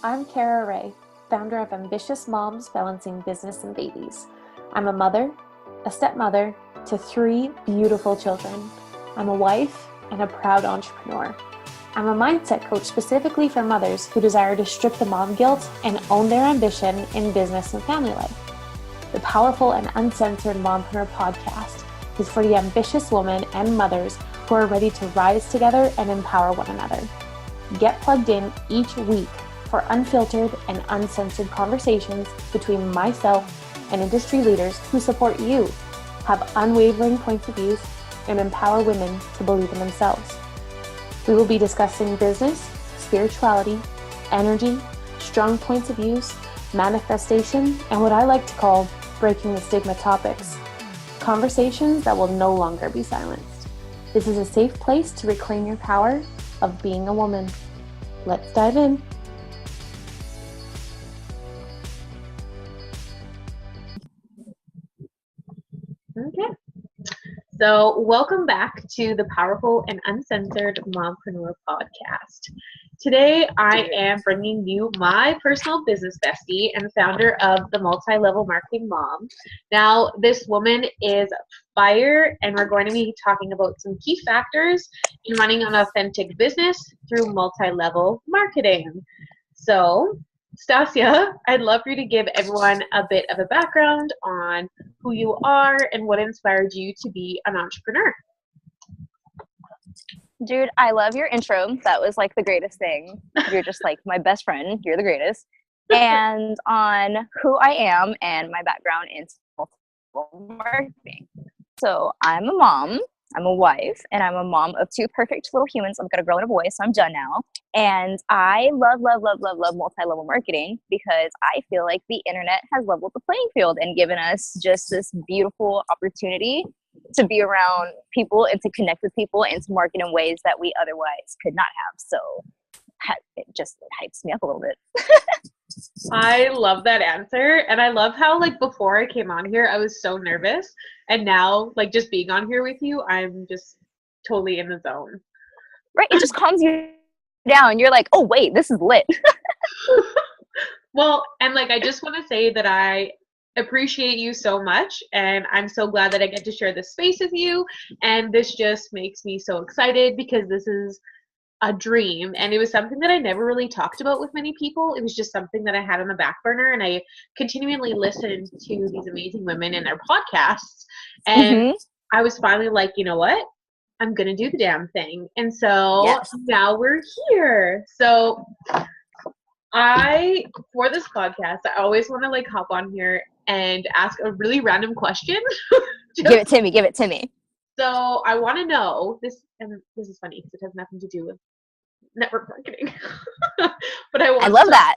I'm Kara Ray, founder of Ambitious Moms Balancing Business and Babies. I'm a mother, a stepmother to 3 beautiful children. I'm a wife and a proud entrepreneur. I'm a mindset coach specifically for mothers who desire to strip the mom guilt and own their ambition in business and family life. The Powerful and Uncensored Mompreneur podcast is for the ambitious women and mothers who are ready to rise together and empower one another. Get plugged in each week for unfiltered and uncensored conversations between myself and industry leaders who support you, have unwavering points of view, and empower women to believe in themselves. We will be discussing business, spirituality, energy, strong points of views, manifestation, and what I like to call breaking the stigma topics. Conversations that will no longer be silenced. This is a safe place to reclaim your power of being a woman. Let's dive in. Okay. So welcome back to the Powerful and Uncensored Mompreneur podcast. Today, I am bringing you my personal business bestie and founder of the MultiLevel Marketing Mom. Now, this woman is fire, and we're going to be talking about some key factors in running an authentic business through multi-level marketing. So, Stasia, I'd love for you to give everyone a bit of a background on who you are and what inspired you to be an entrepreneur. Dude, I love your intro. That was like the greatest thing. You're just like my best friend. You're the greatest. And on who I am and my background in multiple marketing. So I'm a mom, I'm a wife, and I'm a mom of 2 perfect little humans. I've got a girl and a boy, so I'm done now. And I love multi-level marketing because I feel like the internet has leveled the playing field and given us just this beautiful opportunity to be around people and to connect with people and to market in ways that we otherwise could not have. So it just hypes me up a little bit. I love that answer. And I love how, like, before I came on here, I was so nervous. And now, like, just being on here with you, I'm just totally in the zone. Right. It just calms you down. You're like, oh, wait, this is lit. Well, and like, I just want to say that I appreciate you so much, and I'm so glad that I get to share this space with you, and this just makes me so excited because this is a dream, and it was something that I never really talked about with many people. It was just something that I had on the back burner, and I continually listened to these amazing women and their podcasts, and I was finally like, you know what? I'm gonna do the damn thing. And so Now we're here. So for this podcast, I always want to like hop on here and ask a really random question. Give it to me. So I want to know this, and this is funny because it has nothing to do with network marketing. But I love that.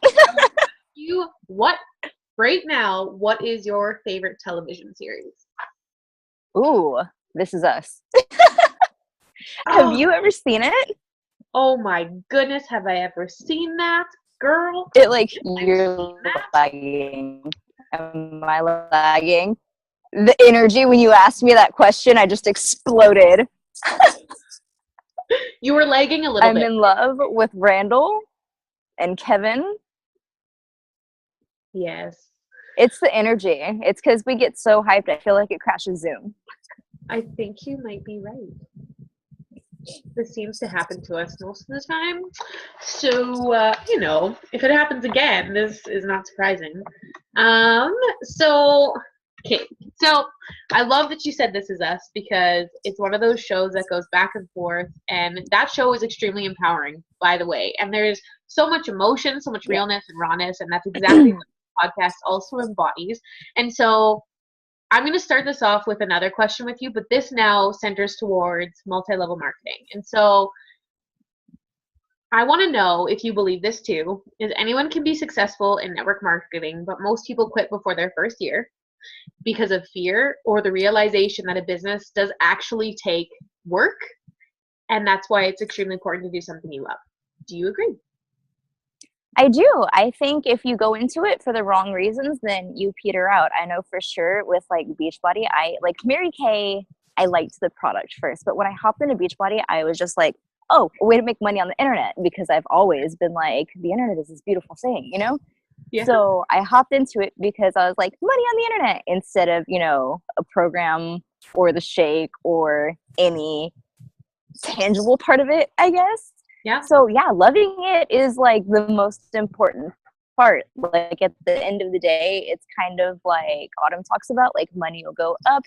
What is your favorite television series? Ooh, This Is Us. Have you ever seen it? Oh my goodness, have I ever seen that, girl? It like, you're lagging. Am I lagging? The energy when you asked me that question, I just exploded. You were lagging a little bit. I'm in love with Randall and Kevin. Yes. It's the energy. It's because we get so hyped, I feel like it crashes Zoom. I think you might be right. This seems to happen to us most of the time. So, if it happens again, this is not surprising. So I love that you said This Is Us because it's one of those shows that goes back and forth, and that show is extremely empowering, by the way. And there's so much emotion, so much realness and rawness, and that's exactly what the podcast also embodies. And so I'm going to start this off with another question with you, but this now centers towards multi-level marketing. And so I want to know if you believe this too, is anyone can be successful in network marketing, but most people quit before their first year because of fear or the realization that a business does actually take work, and that's why it's extremely important to do something you love. Do you agree? I do. I think if you go into it for the wrong reasons, then you peter out. I know for sure with like Beachbody, I like Mary Kay, I liked the product first, but when I hopped into Beachbody, I was just like, oh, a way to make money on the internet, because I've always been like, the internet is this beautiful thing, you know? Yeah. So I hopped into it because I was like, money on the internet, instead of, you know, a program or the shake or any tangible part of it, I guess. Yeah. So yeah, loving it is like the most important part. Like at the end of the day, it's kind of like Autumn talks about, like money will go up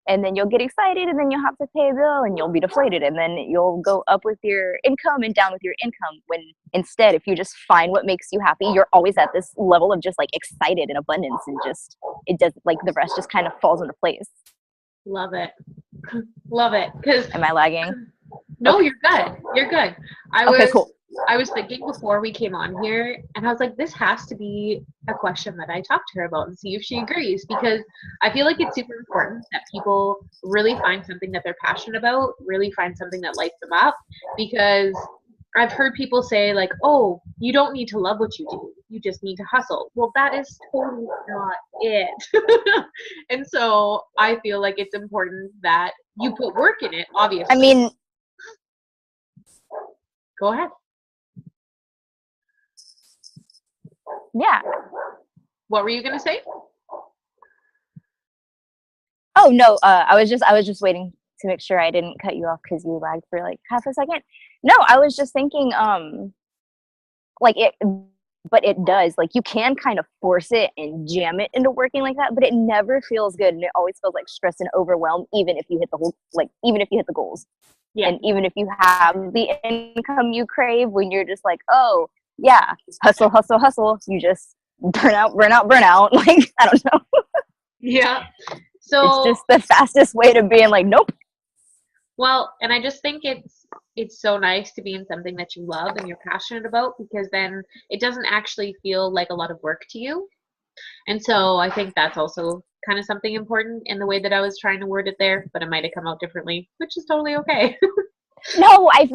and then you'll get excited and then you'll have to pay a bill and you'll be deflated, and then you'll go up with your income and down with your income, when instead, if you just find what makes you happy, you're always at this level of just like excited and abundance, and just it does, like the rest just kind of falls into place. Love it. Love it. Because am I lagging? No, okay. You're good. You're good. Cool. I was thinking before we came on here, and I was like, this has to be a question that I talk to her about and see if she agrees, because I feel like it's super important that people really find something that they're passionate about, really find something that lights them up, because I've heard people say like, oh, you don't need to love what you do. You just need to hustle. Well, that is totally not it. And so I feel like it's important that you put work in it, obviously. I mean, go ahead. Yeah. What were you going to say? Oh, no. I was just waiting to make sure I didn't cut you off because you lagged for like half a second. No, I was just thinking, like it, but it does, like you can kind of force it and jam it into working like that, but it never feels good. And it always feels like stress and overwhelm, even if you hit the whole, like, even if you hit the goals. Yeah. And even if you have the income you crave, when you're just like, oh yeah, hustle, hustle, hustle, you just burn out. Like, I don't know. Yeah. So it's just the fastest way to being like, nope. Well, and I just think it's so nice to be in something that you love and you're passionate about, because then it doesn't actually feel like a lot of work to you. And so I think that's also kind of something important in the way that I was trying to word it there, but it might have come out differently, which is totally okay. No, I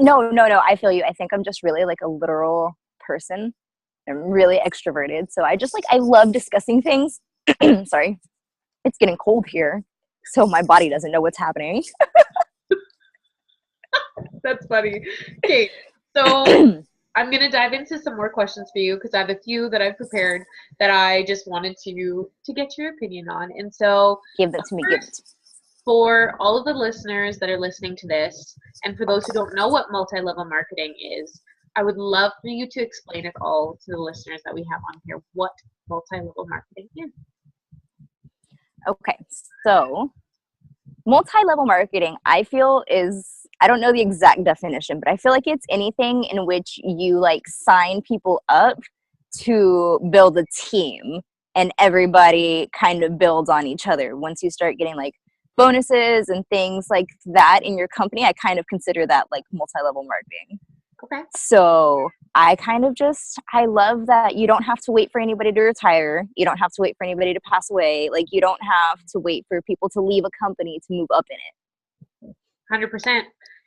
feel you. I think I'm just really like a literal person. I'm really extroverted. So I love discussing things. Sorry. It's getting cold here, so my body doesn't know what's happening. That's funny. Okay, so I'm going to dive into some more questions for you, because I have a few that I've prepared that I just wanted to get your opinion on. And so give it to me. For all of the listeners that are listening to this, and for those who don't know what multi-level marketing is, I would love for you to explain it all to the listeners that we have on here, what multi-level marketing is. Okay, so multi-level marketing, I feel, is, I don't know the exact definition, but I feel like it's anything in which you like sign people up to build a team and everybody kind of builds on each other. Once you start getting like bonuses and things like that in your company, I kind of consider that like multi-level marketing. Okay. So I kind of I love that you don't have to wait for anybody to retire. You don't have to wait for anybody to pass away. Like, you don't have to wait for people to leave a company to move up in it. 100%.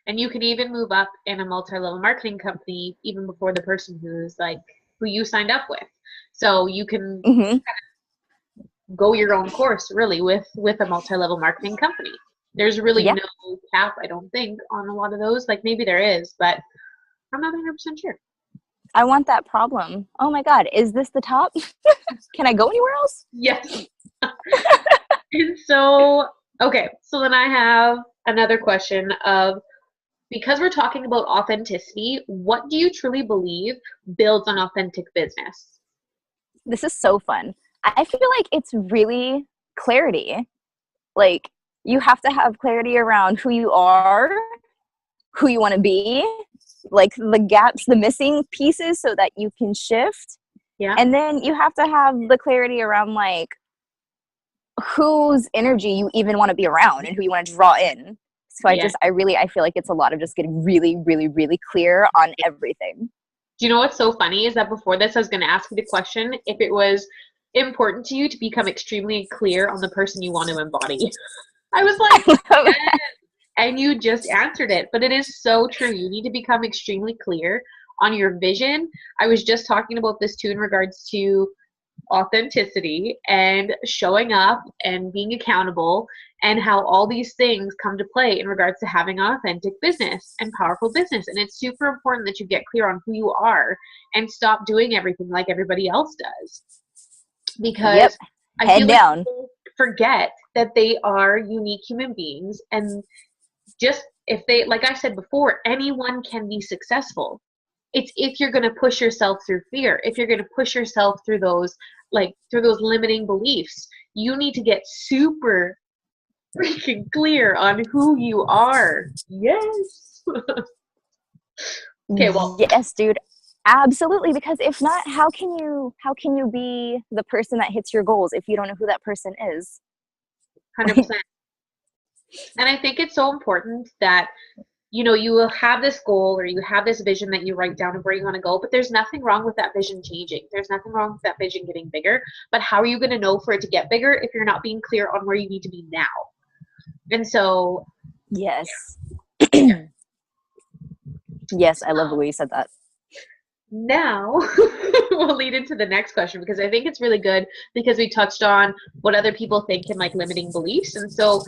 And you can even move up in a multi-level marketing company even before the person who you signed up with. So you can kind of go your own course, really, with a multi-level marketing company. There's really no cap, I don't think, on a lot of those. Like, maybe there is, but I'm not 100% sure. I want that problem. Oh my God, is this the top? Can I go anywhere else? Yes. And so, okay, so then I have another question of, because we're talking about authenticity, what do you truly believe builds an authentic business? This is so fun. I feel like it's really clarity. Like, you have to have clarity around who you are, who you want to be, like the gaps, the missing pieces, so that you can shift. Yeah. And then you have to have the clarity around like whose energy you even want to be around and who you want to draw in. So I feel like it's a lot of just getting really, really, really clear on everything. Do you know what's so funny is that before this, I was going to ask you the question if it was important to you to become extremely clear on the person you want to embody. I was like, yes. And you just answered it. But it is so true. You need to become extremely clear on your vision. I was just talking about this too in regards to authenticity and showing up and being accountable, and how all these things come to play in regards to having an authentic business and powerful business. And it's super important that you get clear on who you are and stop doing everything like everybody else does. Because I feel like people forget that they are unique human beings, and just if they, like I said before, anyone can be successful. It's if you're going to push yourself through fear, if you're going to push yourself through those limiting beliefs, you need to get super freaking clear on who you are. Yes. Okay, well, yes, dude. Absolutely, because if not, how can you be the person that hits your goals if you don't know who that person is? 100%. And I think it's so important that, you know, you will have this goal or you have this vision that you write down of where you want to go, but there's nothing wrong with that vision changing. There's nothing wrong with that vision getting bigger. But how are you going to know for it to get bigger if you're not being clear on where you need to be now? And so, yes. Yes, I love the way you said that. Now we'll lead into the next question, because I think it's really good, because we touched on what other people think and like limiting beliefs. And so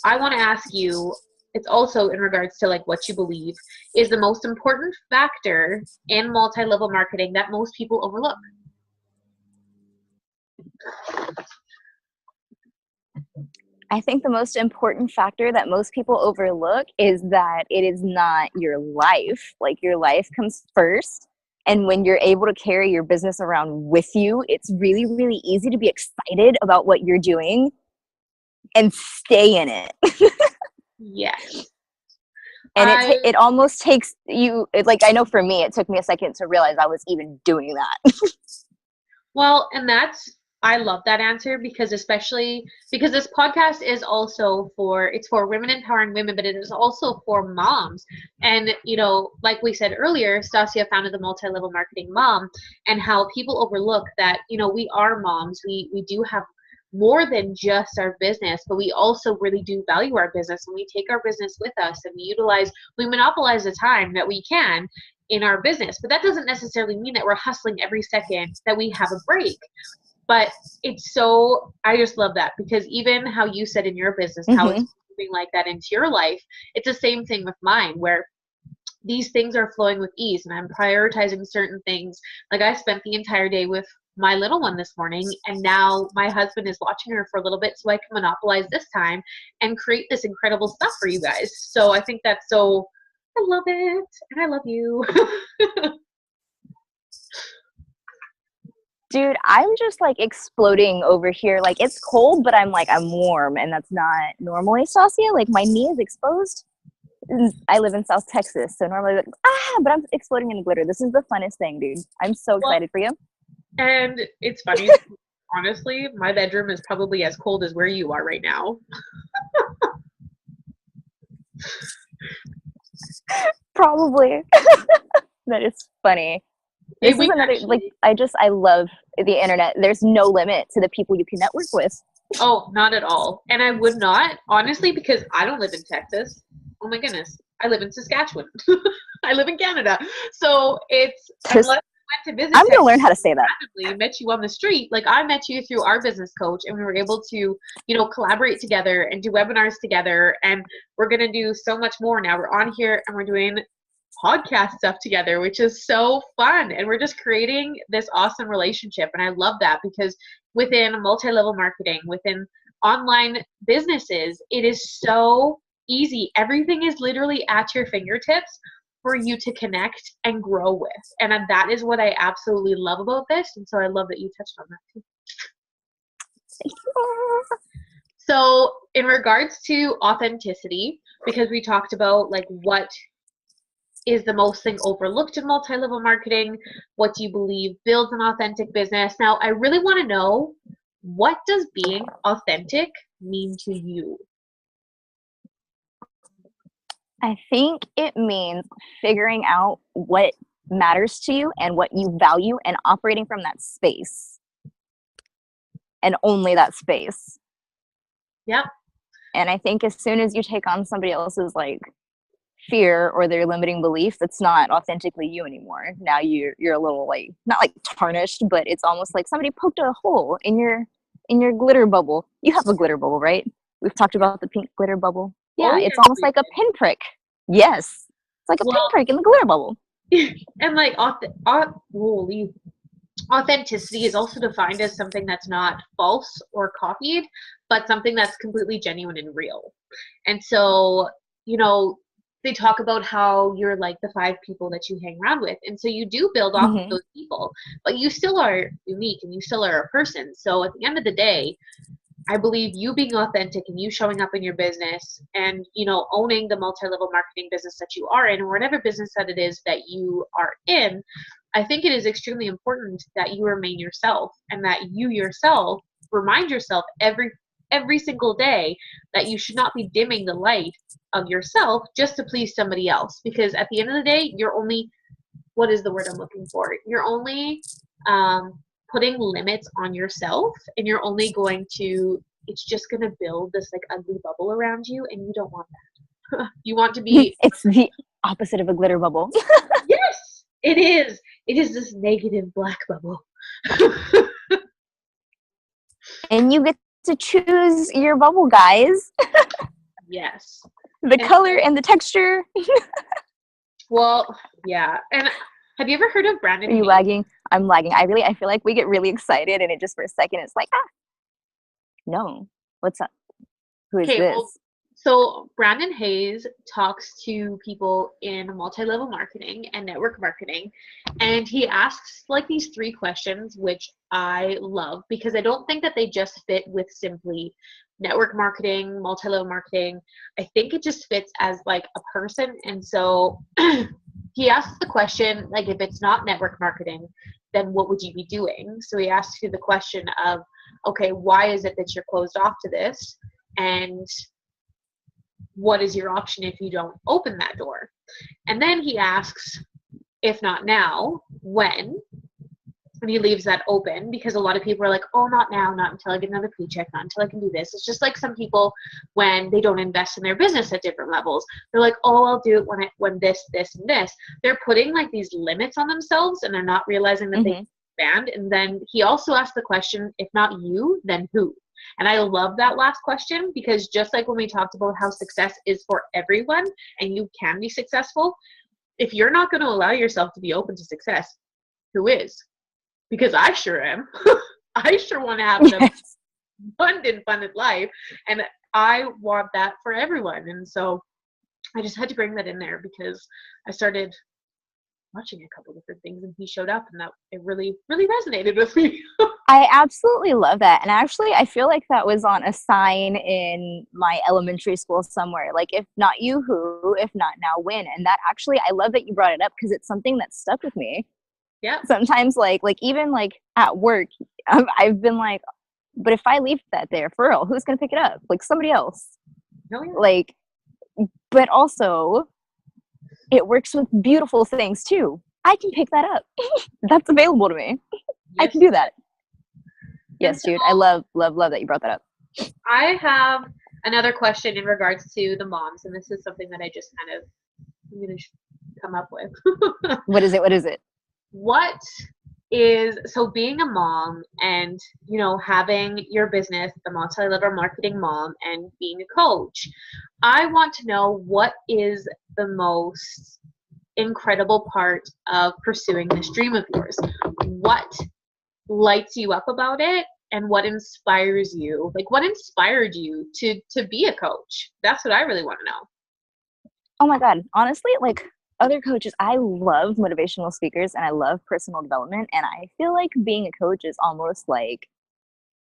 I want to ask you, it's also in regards to like what you believe is the most important factor in multi-level marketing that most people overlook. I think the most important factor that most people overlook is that it is not your life. Like, your life comes first. And when you're able to carry your business around with you, it's really, really easy to be excited about what you're doing and stay in it. Yes. And it almost takes you, like, I know for me, it took me a second to realize I was even doing that. Well, and I love that answer, because especially because this podcast is also it's for women empowering women, but it is also for moms. And, you know, like we said earlier, Stasia founded the MultiLevel Marketing Mom, and how people overlook that, you know, we are moms. We do have more than just our business, but we also really do value our business, and we take our business with us, and we monopolize the time that we can in our business. But that doesn't necessarily mean that we're hustling every second that we have a break. But I just love that, because even how you said in your business, how it's moving like that into your life, it's the same thing with mine, where these things are flowing with ease, and I'm prioritizing certain things. Like, I spent the entire day with my little one this morning, and now my husband is watching her for a little bit so I can monopolize this time and create this incredible stuff for you guys. So I think that's I love it, and I love you. Dude, I'm just like exploding over here. Like, it's cold, but I'm warm, and that's not normally Stasia. Like, my knee is exposed. I live in South Texas, so normally like, but I'm exploding in glitter. This is the funnest thing, dude. I'm so excited for you. And it's funny, honestly, my bedroom is probably as cold as where you are right now. Probably. That is funny. This is another, I love the internet. There's no limit to the people you can network with. Oh, not at all. And I would not, honestly, because I don't live in Texas. Oh my goodness. I live in Saskatchewan. I live in Canada. So it's, unless we went to visit I'm going to learn how to say that. Met you on the street. Like, I met you through our business coach, and we were able to, you know, collaborate together and do webinars together. And we're going to do so much more now. We're on here and we're doing podcast stuff together, which is so fun, and we're just creating this awesome relationship. And I love that, because within multi-level marketing, within online businesses, it is so easy. Everything is literally at your fingertips for you to connect and grow with, and that is what I absolutely love about this. And so I love that you touched on that too. So in regards to authenticity, because we talked about like what is the most thing overlooked in multi-level marketing, what do you believe builds an authentic business? Now, I really want to know, what does being authentic mean to you? I think it means figuring out what matters to you and what you value, and operating from that space, and only that space. Yep. And I think as soon as you take on somebody else's like fear or their limiting belief that's not authentically you anymore. Now you're a little like, not like tarnished, but it's almost like somebody poked a hole in your glitter bubble. You have a glitter bubble, right? We've talked about the pink glitter bubble. Oh, Yeah, yes, it's almost we like a did. pinprick. Yes, it's like a Well, pinprick in the glitter bubble. and like holy, authenticity is also defined as something that's not false or copied, but something that's completely genuine and real. And so, they talk about how you're like the 5 people that you hang around with. And so you do build off of Mm-hmm. those people, but you still are unique and you still are a person. So at the end of the day, I believe you being authentic and you showing up in your business and, owning the multi-level marketing business that you are in, or whatever business that it is that you are in, I think it is extremely important that you remain yourself and that you yourself remind yourself every single day that you should not be dimming the light of yourself just to please somebody else. Because at the end of the day, you're only, what is the word I'm looking for? You're only putting limits on yourself, and you're only going to, it's just going to build this like ugly bubble around you, and you don't want that. You want to be, It's the opposite of a glitter bubble. yes, it is. It is this negative black bubble. And you get to choose your bubble, guys. Yes. The And color and the texture. well, yeah. And have you ever heard of Brandon Are you Hayes? lagging? I'm lagging. I feel like we get really excited and it just for a second it's like, no. What's up? Who is Okay, this? well, so Brandon Hayes talks to people in multi-level marketing and network marketing, and he asks like these 3 questions, which I love because I don't think that they just fit with simply network marketing, multi-level marketing. I think it just fits as like a person. And so he asks the question, like, if it's not network marketing, then what would you be doing? So he asks you the question of, okay, why is it that you're closed off to this? And what is your option if you don't open that door? And then he asks, if not now, when? And he leaves that open because a lot of people are like, oh, not now, not until I get another paycheck, not until I can do this. It's just like some people when they don't invest in their business at different levels. They're like, oh, I'll do it when this, and this. They're putting like these limits on themselves and they're not realizing that they expand. And then he also asked the question, if not you, then who? And I love that last question because just like when we talked about how success is for everyone and you can be successful, if you're not going to allow yourself to be open to success, who is? Because I sure am. I sure want to have an abundant life, and I want that for everyone. And so I just had to bring that in there because I started watching a couple different things and he showed up and that it really, really resonated with me. I absolutely love that. And actually, I feel like that was on a sign in my elementary school somewhere. Like, if not you, who? If not now, when? And that actually, I love that you brought it up because it's something that stuck with me. Yeah. Sometimes, like even like at work, I've been like, but if I leave that there, for real, who's going to pick it up? Like somebody else. Oh, yeah. Like, but also, it works with beautiful things too. I can pick that up. That's available to me. Yes. I can do that. Yes, dude. I love that you brought that up. I have another question in regards to the moms, and this is something that I just kind of I'm going to come up with. What is it? What is, so being a mom and, having your business, the MultiLevel Marketing Mom, and being a coach, I want to know what is the most incredible part of pursuing this dream of yours. What lights you up about it and what inspires you? Like, what inspired you to be a coach? That's what I really want to know. Oh my God. Honestly, like other coaches, I love motivational speakers and I love personal development. And I feel like being a coach is almost like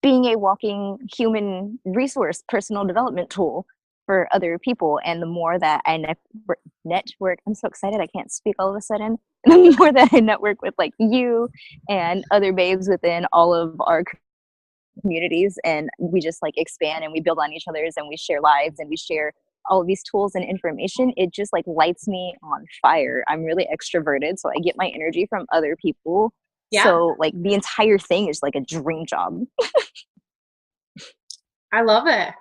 being a walking human resource personal development tool for other people. And the more that I network, I'm so excited I can't speak all of a sudden. The more that I network with like you and other babes within all of our communities, and we just like expand and we build on each other's and we share lives and we share all of these tools and information, it just like lights me on fire. I'm really extroverted, so I get my energy from other people. Yeah. So like the entire thing is like a dream job. I love it.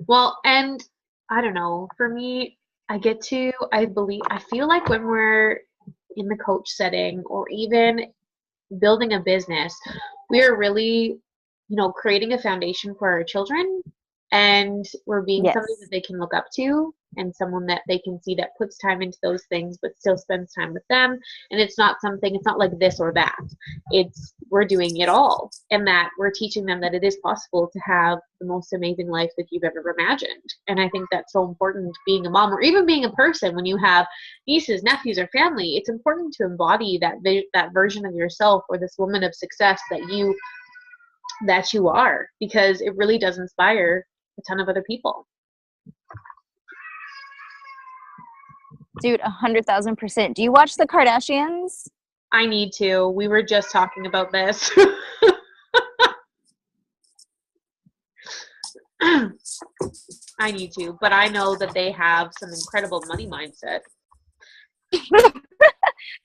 Well, and I don't know, for me, I feel like when we're in the coach setting or even building a business, we are really, creating a foundation for our children, and we're being somebody that Yes. they can look up to and someone that they can see that puts time into those things but still spends time with them. And it's not like this or that. We're doing it all, and that we're teaching them that it is possible to have the most amazing life that you've ever imagined. And I think that's so important, being a mom or even being a person. When you have nieces, nephews, or family, it's important to embody that version of yourself, or this woman of success that you are, because it really does inspire a ton of other people. Dude, 100,000%. Do you watch the Kardashians? I need to. We were just talking about this. I need to, but I know that they have some incredible money mindset.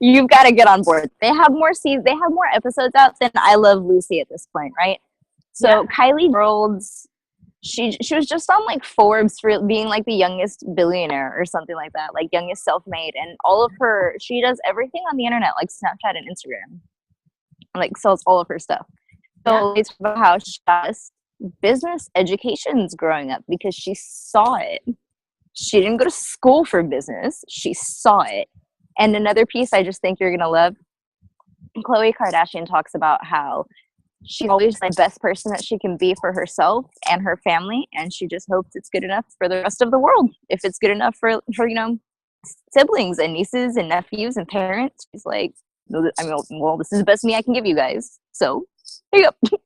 You've got to get on board. They have more episodes out than I Love Lucy at this point, right? So Yeah. Kylie Worlds, she was just on like Forbes for being like the youngest billionaire or something like that, like youngest self-made, and she does everything on the internet, like Snapchat and Instagram, like sells all of her stuff. So it's about how she has business educations growing up because she saw it. She didn't go to school for business. She saw it. And another piece I just think you're going to love, Khloe Kardashian talks about how she's always the best person that she can be for herself and her family, and she just hopes it's good enough for the rest of the world. If it's good enough for siblings and nieces and nephews and parents, she's like, well, this is the best me I can give you guys. So, here you go.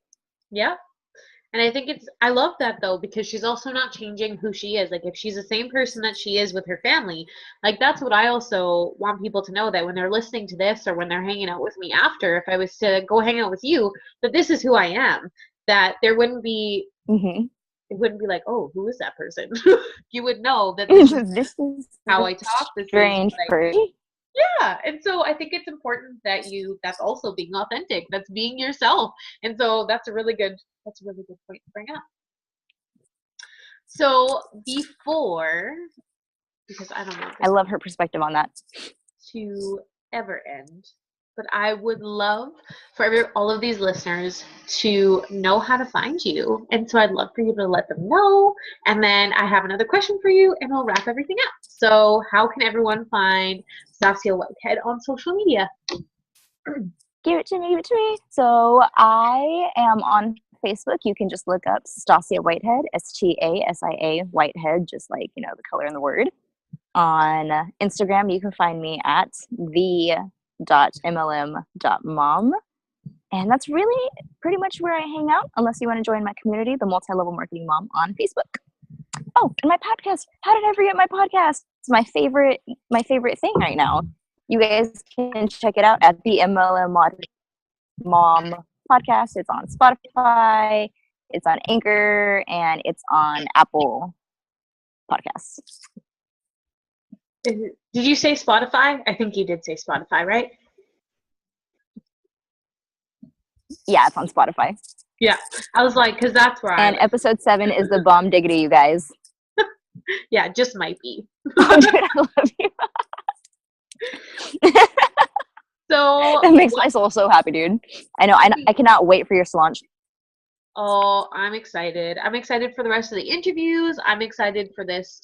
Yeah. And I think I love that though, because she's also not changing who she is. Like if she's the same person that she is with her family, like that's what I also want people to know, that when they're listening to this or when they're hanging out with me after, if I was to go hang out with you, that this is who I am, that there wouldn't be, it wouldn't be like, oh, who is that person? You would know that this is how I talk. This strange is person. Yeah. And so I think it's important that that's also being authentic. That's being yourself. And so that's a really good point to bring up. So because I don't know. I love her perspective on that. To ever end. But I would love for all of these listeners to know how to find you. And so I'd love for you to let them know. And then I have another question for you, and we'll wrap everything up. So how can everyone find Stasia Whitehead on social media? Give it to me. So I am on Facebook. You can just look up Stasia Whitehead, Stasia Whitehead, just like, the color in the word. On Instagram, you can find me at the.mlm.mom. And that's really pretty much where I hang out, unless you want to join my community, the MultiLevel Marketing Mom, on Facebook. Oh, and my podcast. How did I forget my podcast? It's my favorite thing right now. You guys can check it out at the MLM Mom podcast. It's on Spotify, it's on Anchor, and it's on Apple Podcasts. Did you say Spotify? I think you did say Spotify, right? Yeah, it's on Spotify. Yeah, I was like, because that's where And episode 7 is the Bomb Diggity, you guys. Yeah, it just might be. Oh, dude, I love you. So that makes my soul so happy, dude. I know. I cannot wait for your launch. Oh, I'm excited. I'm excited for the rest of the interviews. I'm excited for this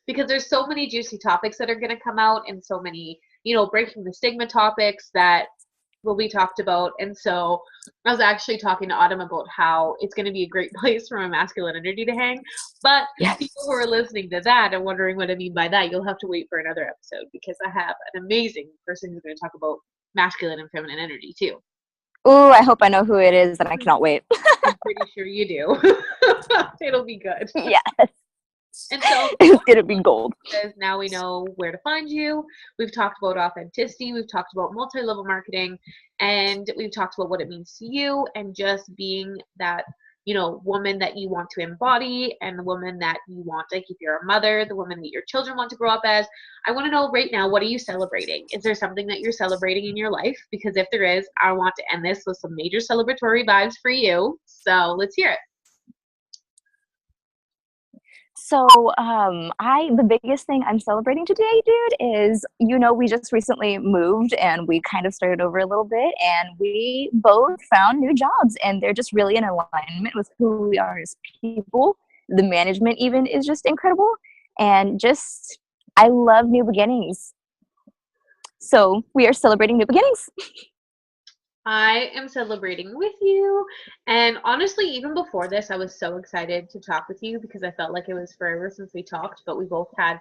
because there's so many juicy topics that are going to come out, and so many, breaking the stigma topics that will be talked about. And so I was actually talking to Autumn about how it's going to be a great place for my masculine energy to hang. But people who are listening to that and wondering what I mean by that, you'll have to wait for another episode, because I have an amazing person who's going to talk about masculine and feminine energy too. Ooh, I hope I know who it is, and I cannot wait. I'm pretty sure you do. It'll be good. Yes. And so it's going to be gold. Because now we know where to find you. We've talked about authenticity. We've talked about multi-level marketing. And we've talked about what it means to you, and just being that, woman that you want to embody, and the woman that you want, like if you're a mother, the woman that your children want to grow up as. I want to know right now, what are you celebrating? Is there something that you're celebrating in your life? Because if there is, I want to end this with some major celebratory vibes for you. So let's hear it. So, the biggest thing I'm celebrating today, dude, is, we just recently moved and we kind of started over a little bit, and we both found new jobs, and they're just really in alignment with who we are as people. The management even is just incredible, and just, I love new beginnings. So we are celebrating new beginnings. I am celebrating with you. And honestly, even before this, I was so excited to talk with you because I felt like it was forever since we talked, but we both had,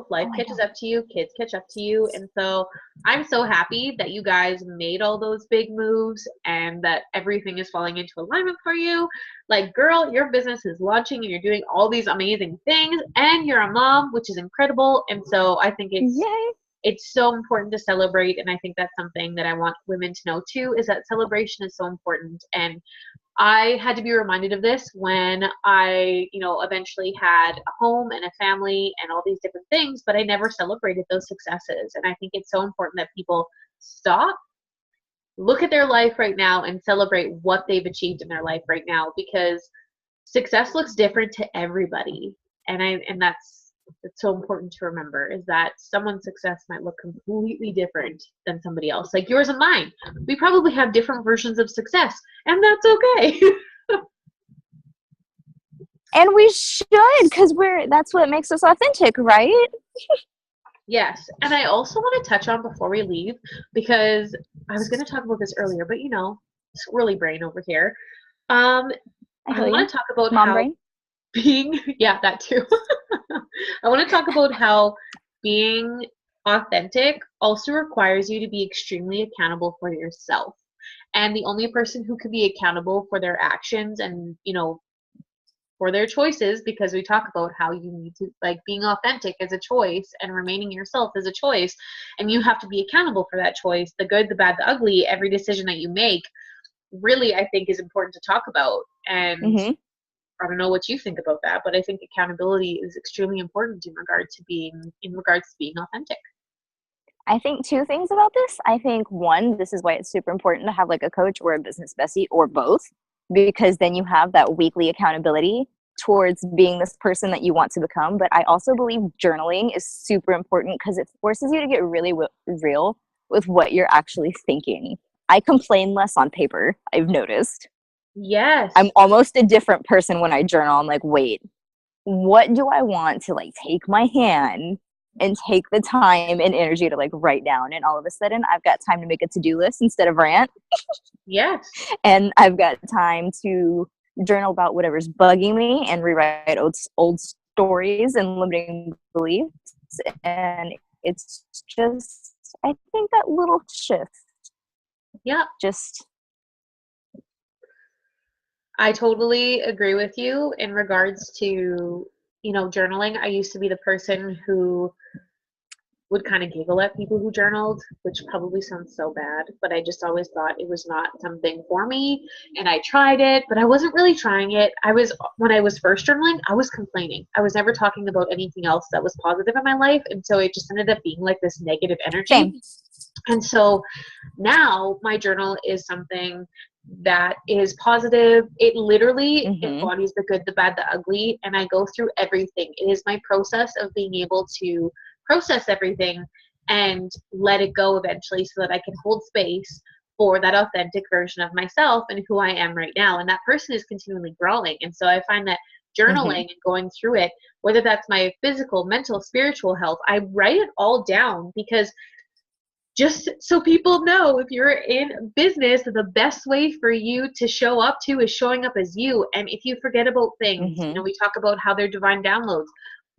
life catches up to you, kids catch up to you. And so I'm so happy that you guys made all those big moves and that everything is falling into alignment for you. Like, girl, your business is launching and you're doing all these amazing things and you're a mom, which is incredible. And so I think it's so important to celebrate, and I think that's something that I want women to know too, is that celebration is so important. And I had to be reminded of this when I, eventually had a home and a family and all these different things, but I never celebrated those successes. And I think it's so important that people stop, look at their life right now, and celebrate what they've achieved in their life right now, because success looks different to everybody. And that's so important to remember, is that someone's success might look completely different than somebody else. Like yours and mine. We probably have different versions of success, and that's okay. And we should, because that's what makes us authentic, right? Yes. And I also want to touch on before we leave, because I was going to talk about this earlier, but squirrely brain over here. I want to talk about Mom brain? that too. I want to talk about how being authentic also requires you to be extremely accountable for yourself. And the only person who can be accountable for their actions and, for their choices, because we talk about how you need to, like, being authentic is a choice and remaining yourself is a choice. And you have to be accountable for that choice, the good, the bad, the ugly, every decision that you make, really, I think, is important to talk about. And I don't know what you think about that, but I think accountability is extremely important in regards to being authentic. I think two things about this. I think one, this is why it's super important to have like a coach or a business bestie or both, because then you have that weekly accountability towards being this person that you want to become. But I also believe journaling is super important because it forces you to get really real with what you're actually thinking. I complain less on paper, I've noticed. Yes. I'm almost a different person when I journal. I'm like, wait, what do I want to like take my hand and take the time and energy to like write down? And all of a sudden I've got time to make a to-do list instead of rant. Yes. And I've got time to journal about whatever's bugging me and rewrite old stories and limiting beliefs. And it's just, I think that little shift. Yeah. I totally agree with you in regards to, journaling. I used to be the person who would kind of giggle at people who journaled, which probably sounds so bad, but I just always thought it was not something for me. And I tried it, but I wasn't really trying it. When I was first journaling, I was complaining. I was never talking about anything else that was positive in my life. And so it just ended up being like this negative energy. Same. And so now my journal is something that is positive. It literally embodies the good, the bad, the ugly, and I go through everything. It is my process of being able to process everything and let it go eventually so that I can hold space for that authentic version of myself and who I am right now. And that person is continually growing. And so I find that journaling and going through it, whether that's my physical, mental, spiritual health, I write it all down, because just so people know, if you're in business, the best way for you to show up to is showing up as you. And if you forget about things, we talk about how they're divine downloads.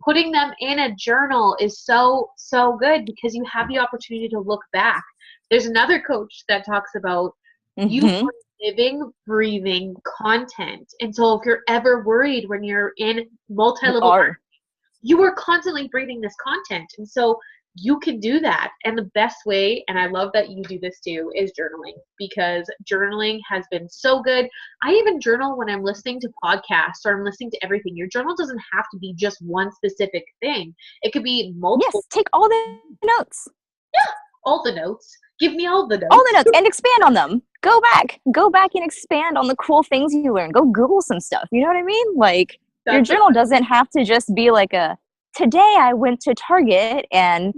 Putting them in a journal is so, so good, because you have the opportunity to look back. There's another coach that talks about you are living, breathing content. And so if you're ever worried when you're in MultiLevel Marketing, you are constantly breathing this content. And so you can do that. And the best way, and I love that you do this too, is journaling, because journaling has been so good. I even journal when I'm listening to podcasts or I'm listening to everything. Your journal doesn't have to be just one specific thing. It could be multiple. Yes, take all the notes. Yeah, all the notes. Give me all the notes. All the notes and expand on them. Go back and expand on the cool things you learn. Go Google some stuff. You know what I mean? Like, Your journal doesn't have to just be like today I went to Target and,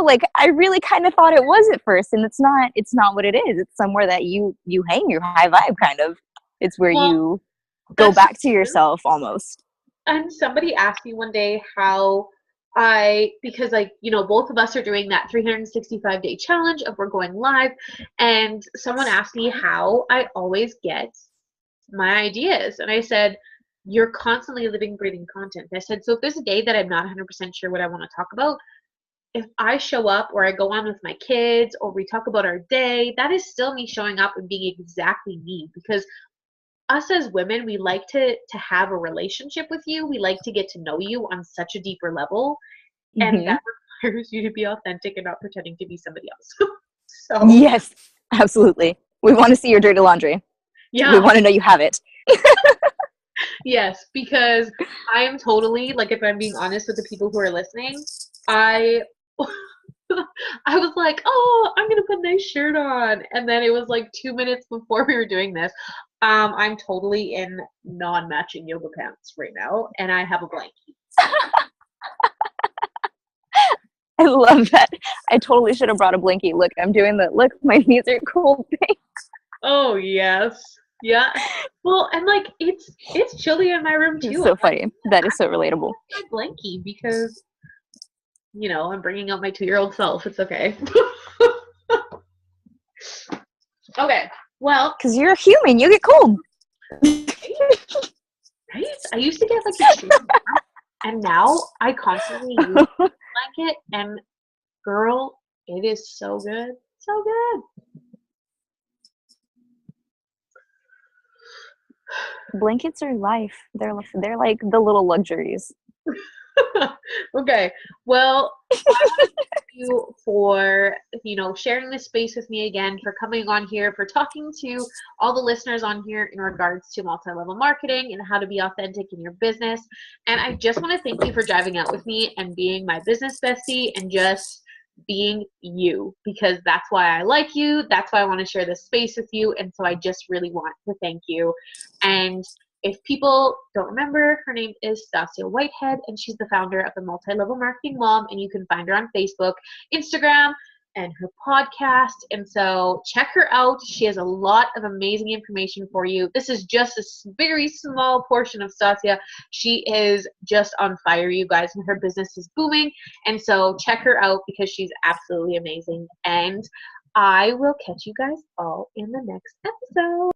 like I really kind of thought it was at first, and it's not what it is. It's somewhere that you hang your high vibe kind of. It's where you go back to yourself almost. And somebody asked me one day how because both of us are doing that 365-day challenge of we're going live, and someone asked me how I always get my ideas. And I said, you're constantly living, breathing content. I said, so if there's a day that I'm not 100% sure what I want to talk about, if I show up or I go on with my kids or we talk about our day, that is still me showing up and being exactly me. Because us as women, we like to have a relationship with you. We like to get to know you on such a deeper level. And that requires you to be authentic and not pretending to be somebody else. So yes, absolutely. We want to see your dirty laundry. Yeah. We want to know you have it. Yes, because I am totally, if I'm being honest with the people who are listening, I was like, oh, I'm going to put a nice shirt on. And then it was 2 minutes before we were doing this. I'm totally in non-matching yoga pants right now, and I have a blankie. I love that. I totally should have brought a blankie. Look, I'm doing the, look, my knees are cold pink. Oh, yes. Yeah. Well, and it's chilly in my room too. It's so funny. That is so relatable. My blankie because, I'm bringing out my 2-year-old self. It's okay. Okay. Well, because you're human, you get cold. Right? I used to get extreme warm, and now I constantly use a blanket, and girl, it is so good. So good. Blankets are life. They're like the little luxuries. Okay. Well, I want to thank you for, sharing this space with me again, for coming on here, for talking to all the listeners on here in regards to multi-level marketing and how to be authentic in your business. And I just want to thank you for driving out with me and being my business bestie and just being you, because that's why I like you. That's why I want to share this space with you. And so I just really want to thank you. And if people don't remember, her name is Stasia Whitehead, and she's the founder of the MultiLevel Marketing Mom, and you can find her on Facebook, Instagram, and her podcast. And so check her out. She has a lot of amazing information for you. This is just a very small portion of Stasia. She is just on fire, you guys, and her business is booming. And so check her out because she's absolutely amazing. And I will catch you guys all in the next episode.